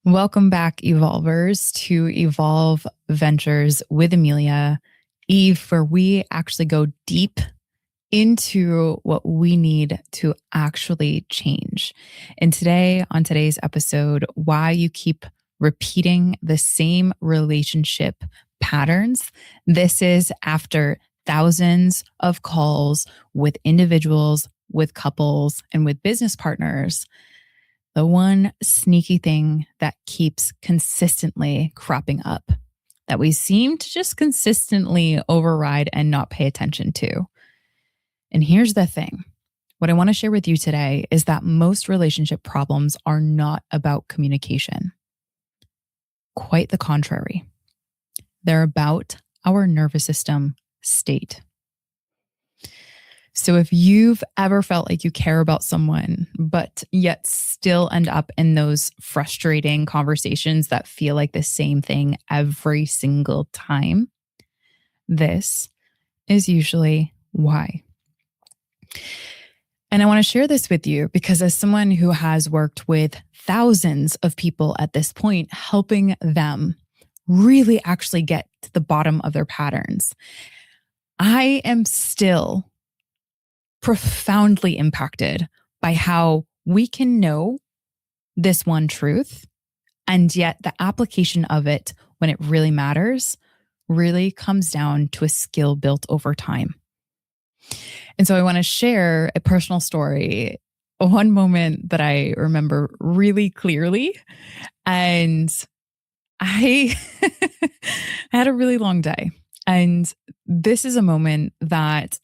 Welcome back, Evolvers, to Evolve Ventures with Amelia, Eve, where we actually go deep into what we need to actually change. And today, on today's episode, why you keep repeating the same relationship patterns. This is after thousands of calls with individuals, with couples, and with business partners. The one sneaky thing that keeps consistently cropping up that we seem to just consistently override and not pay attention to. And here's the thing. What I want to share with you today is that most relationship problems are not about communication. Quite the contrary. They're about our nervous system state. So if you've ever felt like you care about someone, but yet still end up in those frustrating conversations that feel like the same thing every single time, this is usually why. And I want to share this with you because as someone who has worked with thousands of people at this point, helping them really actually get to the bottom of their patterns, I am still profoundly impacted by how we can know this one truth, and yet the application of it when it really matters really comes down to a skill built over time. And so I want to share a personal story, one moment that I remember really clearly. And I had a really long day. And this is a moment that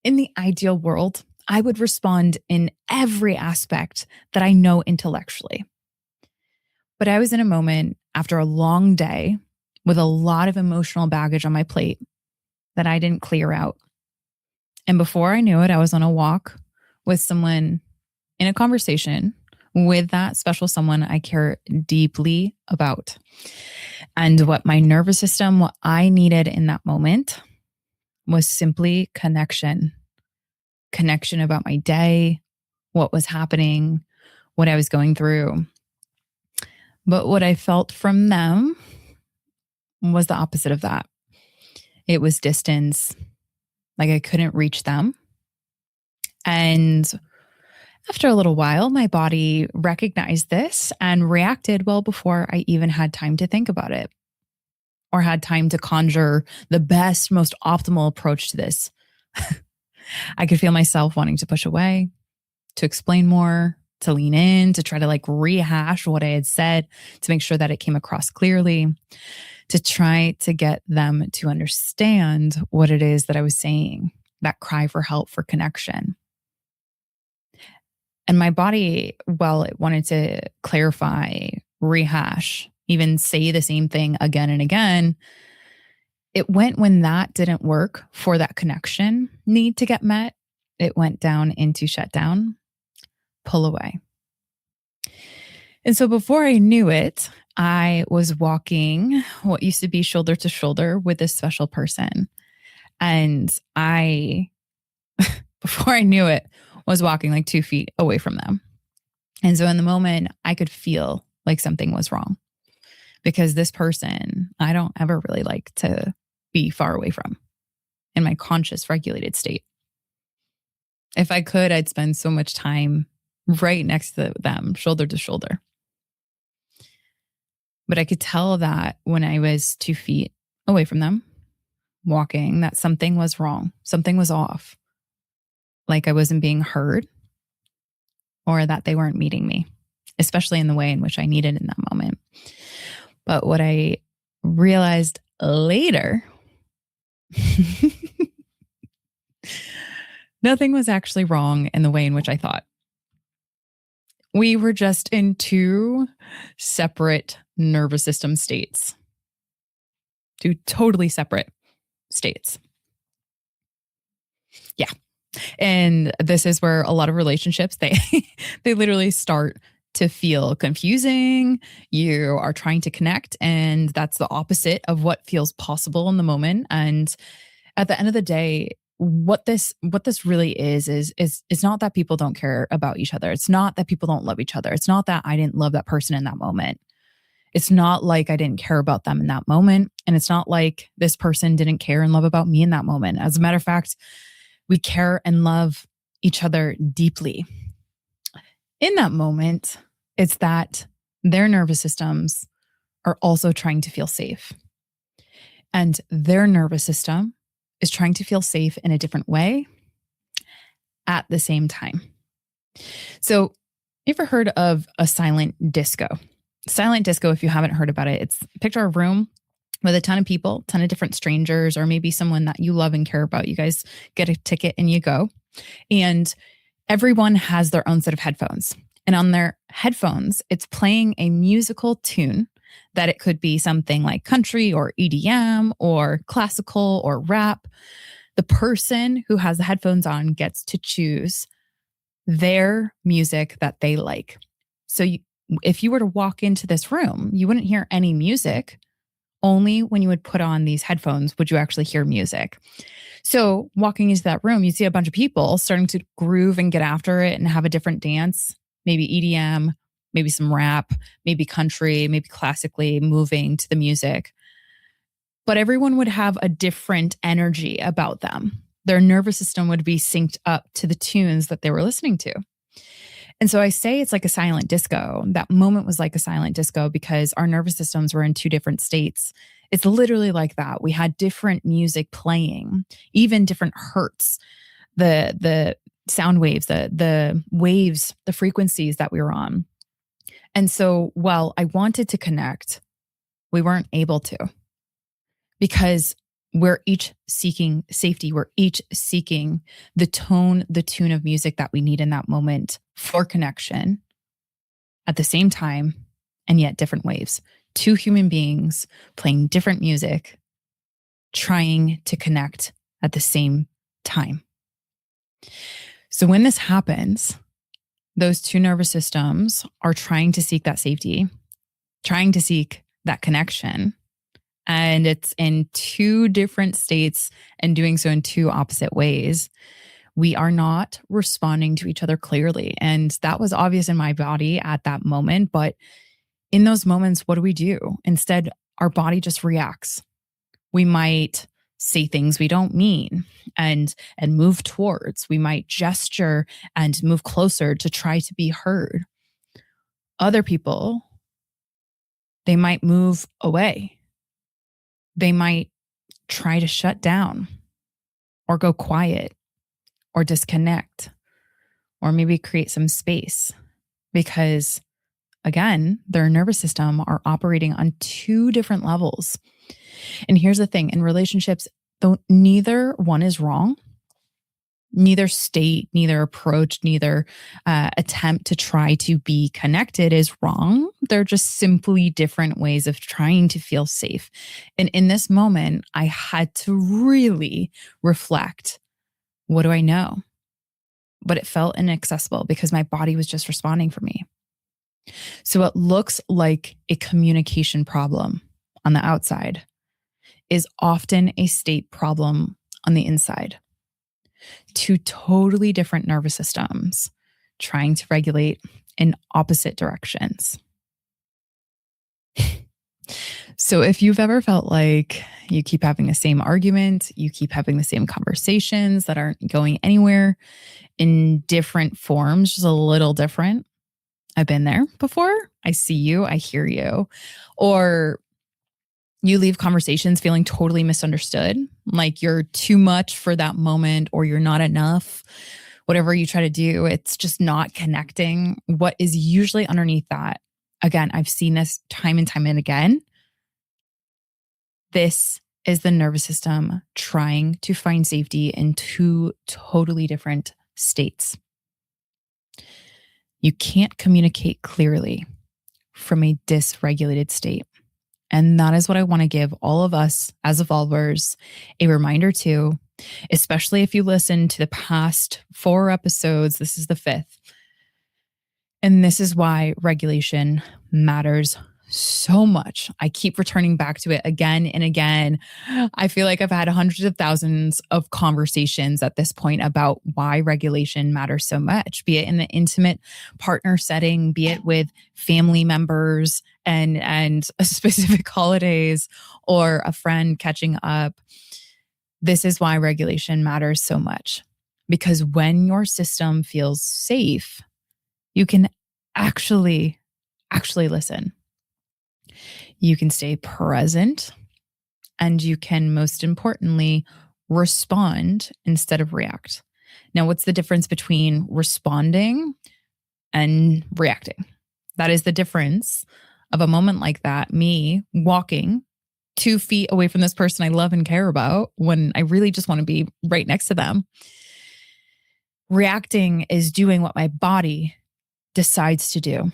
in the ideal world, I would respond in every aspect that I know intellectually. But I was in a moment after a long day with a lot of emotional baggage on my plate that I didn't clear out. And before I knew it, I was on a walk with someone in a conversation with that special someone I care deeply about. And what my nervous system, what I needed in that moment was simply connection. Connection about my day, what was happening, what I was going through. But what I felt from them was the opposite of that. It was distance, like I couldn't reach them. And after a little while, my body recognized this and reacted well before I even had time to think about it or had time to conjure the best, most optimal approach to this. I could feel myself wanting to push away, to explain more, to lean in, to try to rehash what I had said, to make sure that it came across clearly, to try to get them to understand what it is that I was saying, that cry for help, for connection. And my body, while it wanted to clarify, rehash, even say the same thing again and again, it went when that didn't work for that connection need to get met. It went down into shutdown, pull away. And so before I knew it, I was walking what used to be shoulder to shoulder with this special person. And before I knew it, was walking 2 feet away from them. And so in the moment, I could feel like something was wrong because this person, I don't ever really like to be far away from in my conscious regulated state. If I could, I'd spend so much time right next to them, shoulder to shoulder. But I could tell that when I was 2 feet away from them, walking, that something was wrong. Something was off. Like I wasn't being heard or that they weren't meeting me, especially in the way in which I needed in that moment. But what I realized later, nothing was actually wrong in the way in which I thought. We were just in two separate nervous system states, two totally separate states. Yeah. And this is where a lot of relationships, they literally start to feel confusing. You are trying to connect, and that's the opposite of what feels possible in the moment. And at the end of the day, what this really is it's not that people don't care about each other. It's not that people don't love each other. It's not that I didn't love that person in that moment. It's not like I didn't care about them in that moment. And it's not like this person didn't care and love about me in that moment. As a matter of fact, we care and love each other deeply. In that moment, it's that their nervous systems are also trying to feel safe. And their nervous system is trying to feel safe in a different way at the same time. So, you ever heard of a silent disco? Silent disco, if you haven't heard about it, it's picture a room with a ton of people, ton of different strangers, or maybe someone that you love and care about. You guys get a ticket and you go. And everyone has their own set of headphones. And on their headphones, it's playing a musical tune that it could be something like country or EDM or classical or rap. The person who has the headphones on gets to choose their music that they like. So if you were to walk into this room, you wouldn't hear any music. Only when you would put on these headphones would you actually hear music. So walking into that room, you see a bunch of people starting to groove and get after it and have a different dance, maybe EDM, maybe some rap, maybe country, maybe classically moving to the music. But everyone would have a different energy about them. Their nervous system would be synced up to the tunes that they were listening to. And so I say it's like a silent disco. That moment was like a silent disco because our nervous systems were in two different states. It's literally like that. We had different music playing, even different hertz, the sound waves, the waves, the frequencies that we were on. And so while I wanted to connect, we weren't able to because we're each seeking safety. We're each seeking the tune of music that we need in that moment for connection at the same time, and yet different waves. Two human beings playing different music, trying to connect at the same time. So when this happens, those two nervous systems are trying to seek that safety, trying to seek that connection. And it's in two different states and doing so in two opposite ways. We are not responding to each other clearly. And that was obvious in my body at that moment. But in those moments, what do? Instead, our body just reacts. We might say things we don't mean and move towards. We might gesture and move closer to try to be heard. Other people, they might move away. They might try to shut down or go quiet or disconnect or maybe create some space because, again, their nervous system are operating on two different levels. And here's the thing, in relationships, though neither one is wrong, neither state, neither approach, neither attempt to try to be connected is wrong. They're just simply different ways of trying to feel safe. And in this moment, I had to really reflect, what do I know? But it felt inaccessible because my body was just responding for me. So it looks like a communication problem on the outside is often a state problem on the inside. Two totally different nervous systems trying to regulate in opposite directions. So if you've ever felt like you keep having the same argument, you keep having the same conversations that aren't going anywhere in different forms, just a little different, I've been there before. I see you, I hear you. Or you leave conversations feeling totally misunderstood, like you're too much for that moment or you're not enough. Whatever you try to do, it's just not connecting. What is usually underneath that? Again, I've seen this time and time and again. This is the nervous system trying to find safety in two totally different states. You can't communicate clearly from a dysregulated state. And that is what I want to give all of us as evolvers a reminder to, especially if you listen to the past 4 episodes. This is the 5th. And this is why regulation matters so much. I keep returning back to it again and again. I feel like I've had hundreds of thousands of conversations at this point about why regulation matters so much, be it in the intimate partner setting, be it with family members and specific holidays or a friend catching up. This is why regulation matters so much. Because when your system feels safe, you can actually listen. You can stay present, and you can, most importantly, respond instead of react. Now, what's the difference between responding and reacting? That is the difference of a moment like that, me walking 2 feet away from this person I love and care about when I really just want to be right next to them. Reacting is doing what my body decides to do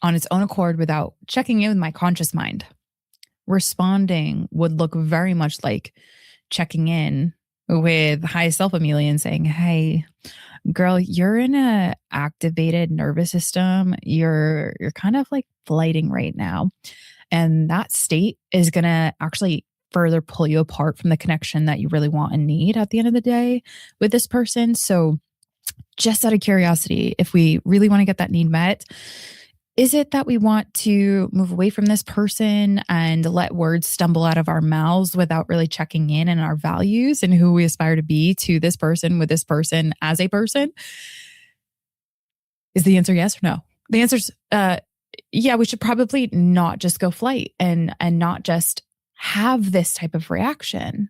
on its own accord without checking in with my conscious mind. Responding would look very much like checking in with high self Amelia and saying, hey, girl, you're in a activated nervous system. You're kind of like flighting right now. And that state is going to actually further pull you apart from the connection that you really want and need at the end of the day with this person. So just out of curiosity, if we really want to get that need met, is it that we want to move away from this person and let words stumble out of our mouths without really checking in on our values and who we aspire to be to this person with this person as a person? Is the answer yes or no? The answer's yeah, we should probably not just go flight and not just have this type of reaction.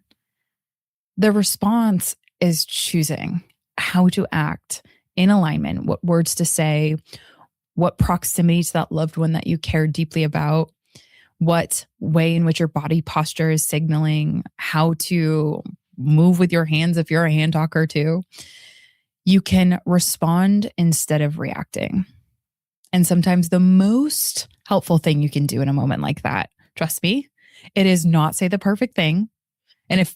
The response is choosing how to act in alignment, what words to say, what proximity to that loved one that you care deeply about, what way in which your body posture is signaling how to move with your hands if you're a hand talker too. You can respond instead of reacting. And sometimes the most helpful thing you can do in a moment like that, trust me, it is not say the perfect thing. And if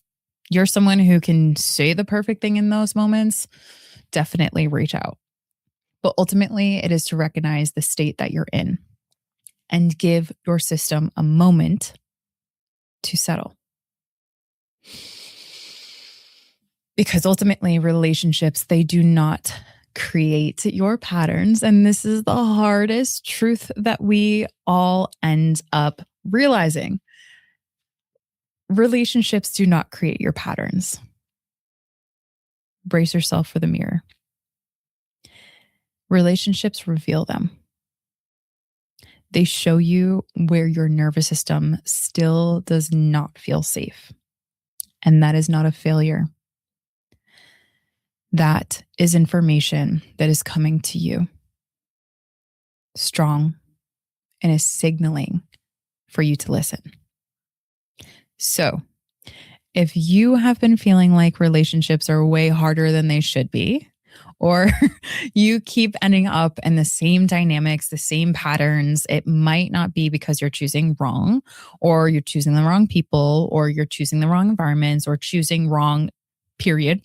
you're someone who can say the perfect thing in those moments, definitely reach out. But ultimately, it is to recognize the state that you're in and give your system a moment to settle. Because ultimately, relationships, they do not create your patterns. And this is the hardest truth that we all end up realizing. Relationships do not create your patterns. Brace yourself for the mirror. Relationships reveal them. They show you where your nervous system still does not feel safe. And that is not a failure. That is information that is coming to you strong and is signaling for you to listen. So, if you have been feeling like relationships are way harder than they should be, or you keep ending up in the same dynamics, the same patterns, it might not be because you're choosing wrong, or you're choosing the wrong people, or you're choosing the wrong environments, or choosing wrong, period.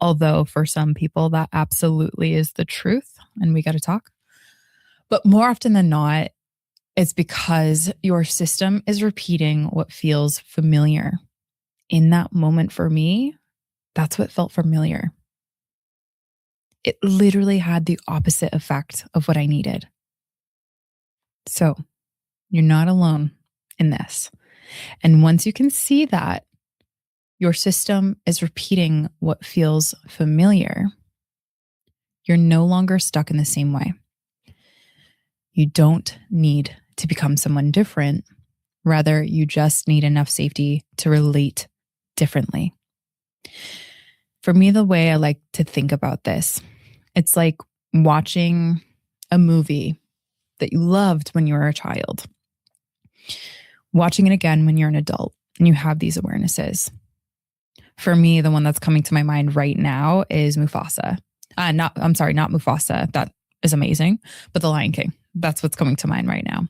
Although for some people, that absolutely is the truth, and we got to talk. But more often than not, it's because your system is repeating what feels familiar. In that moment for me, that's what felt familiar. It literally had the opposite effect of what I needed. So you're not alone in this. And once you can see that your system is repeating what feels familiar, you're no longer stuck in the same way. You don't need to become someone different. Rather, you just need enough safety to relate differently. For me, the way I like to think about this, it's like watching a movie that you loved when you were a child, watching it again when you're an adult and you have these awarenesses. For me, the one that's coming to my mind right now is Mufasa. Not Mufasa. That is amazing. But The Lion King. That's what's coming to mind right now.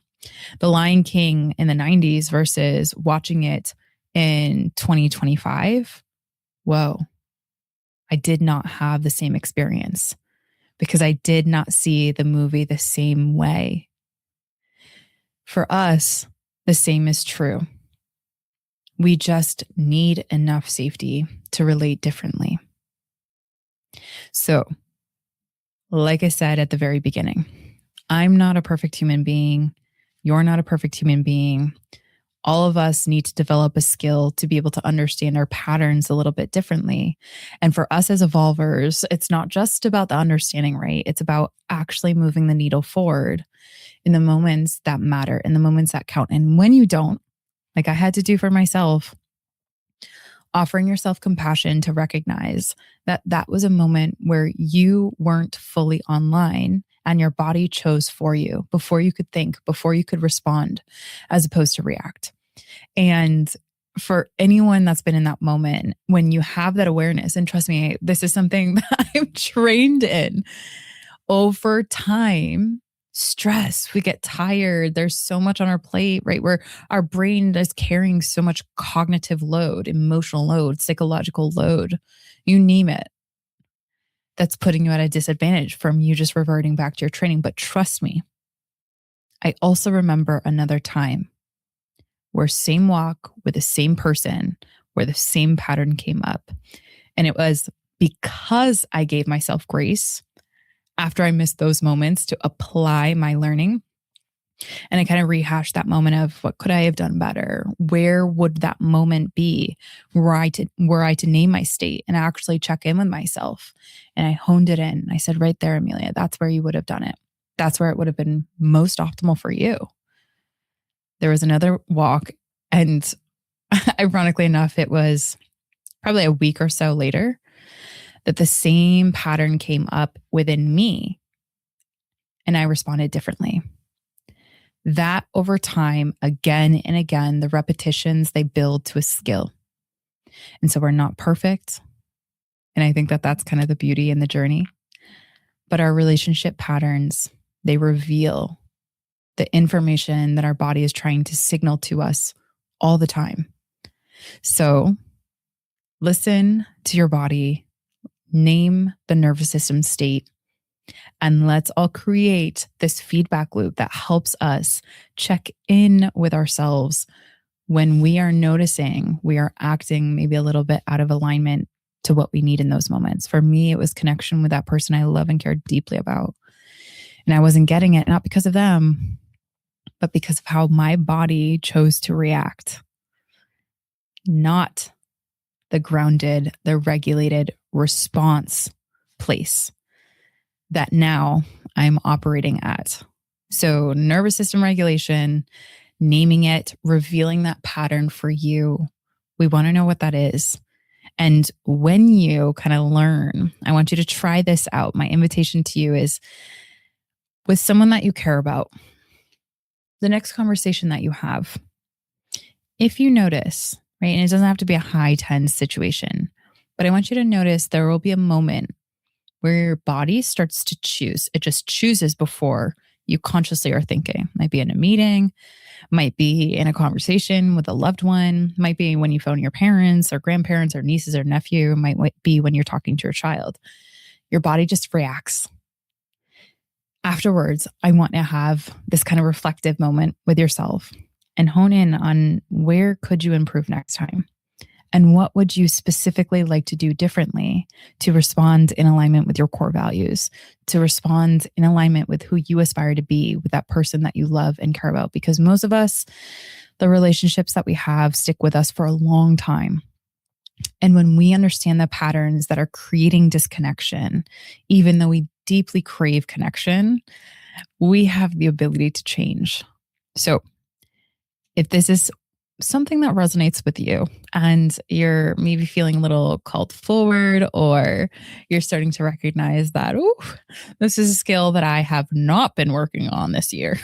The Lion King in the 90s versus watching it in 2025. Whoa. I did not have the same experience because I did not see the movie the same way. For us, the same is true. We just need enough safety to relate differently. So, like I said at the very beginning, I'm not a perfect human being. You're not a perfect human being. All of us need to develop a skill to be able to understand our patterns a little bit differently. And for us as evolvers, it's not just about the understanding, right? It's about actually moving the needle forward in the moments that matter, in the moments that count. And when you don't, like I had to do for myself, offering yourself compassion to recognize that that was a moment where you weren't fully online and your body chose for you before you could think, before you could respond, as opposed to react. And for anyone that's been in that moment, when you have that awareness, and trust me, this is something that I'm trained in over time. Stress, we get tired. There's so much on our plate, right? Where our brain is carrying so much cognitive load, emotional load, psychological load, you name it, that's putting you at a disadvantage from you just reverting back to your training. But trust me, I also remember another time where same walk with the same person, where the same pattern came up. And it was because I gave myself grace after I missed those moments to apply my learning. And I kind of rehashed that moment of what could I have done better? Where would that moment be were I to name my state and actually check in with myself? And I honed it in. I said, right there, Amelia, that's where you would have done it. That's where it would have been most optimal for you. There was another walk, and ironically enough, it was probably a week or so later that the same pattern came up within me, and I responded differently. That over time, again and again, the repetitions, they build to a skill. And so we're not perfect. And I think that that's kind of the beauty in the journey. But our relationship patterns, they reveal the information that our body is trying to signal to us all the time. So listen to your body, name the nervous system state, and let's all create this feedback loop that helps us check in with ourselves when we are noticing we are acting maybe a little bit out of alignment to what we need in those moments. For me, it was connection with that person I love and care deeply about. And I wasn't getting it, not because of them, but because of how my body chose to react. Not the grounded, the regulated response place that now I'm operating at. So nervous system regulation, naming it, revealing that pattern for you. We want to know what that is. And when you kind of learn, I want you to try this out. My invitation to you is with someone that you care about, the next conversation that you have, if you notice, right, and it doesn't have to be a high tense situation, but I want you to notice there will be a moment where your body starts to choose. It just chooses before you consciously are thinking. Might be in a meeting, might be in a conversation with a loved one, might be when you phone your parents or grandparents or nieces or nephew, might be when you're talking to your child. Your body just reacts. Afterwards, I want to have this kind of reflective moment with yourself and hone in on where could you improve next time? And what would you specifically like to do differently to respond in alignment with your core values, to respond in alignment with who you aspire to be with that person that you love and care about? Because most of us, the relationships that we have stick with us for a long time. And when we understand the patterns that are creating disconnection, even though we deeply crave connection, we have the ability to change. So if this is something that resonates with you and you're maybe feeling a little called forward, or you're starting to recognize that, oh, this is a skill that I have not been working on this year.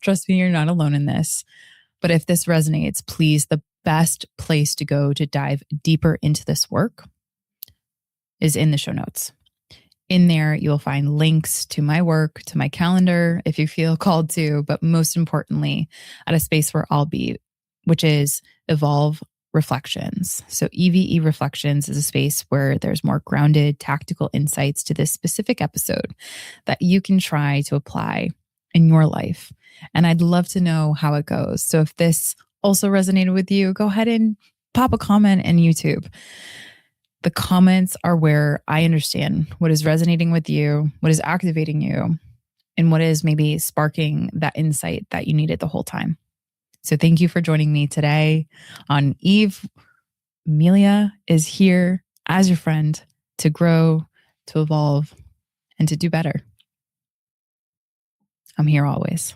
Trust me, you're not alone in this. But if this resonates, please, the best place to go to dive deeper into this work is in the show notes. In there, you'll find links to my work, to my calendar, if you feel called to, but most importantly, at a space where I'll be, which is Evolve Reflections. So EVE Reflections is a space where there's more grounded, tactical insights to this specific episode that you can try to apply in your life. And I'd love to know how it goes. So if this also resonated with you, go ahead and pop a comment in YouTube. The comments are where I understand what is resonating with you, what is activating you, and what is maybe sparking that insight that you needed the whole time. So thank you for joining me today on Eve. Amelia is here as your friend to grow, to evolve, and to do better. I'm here always.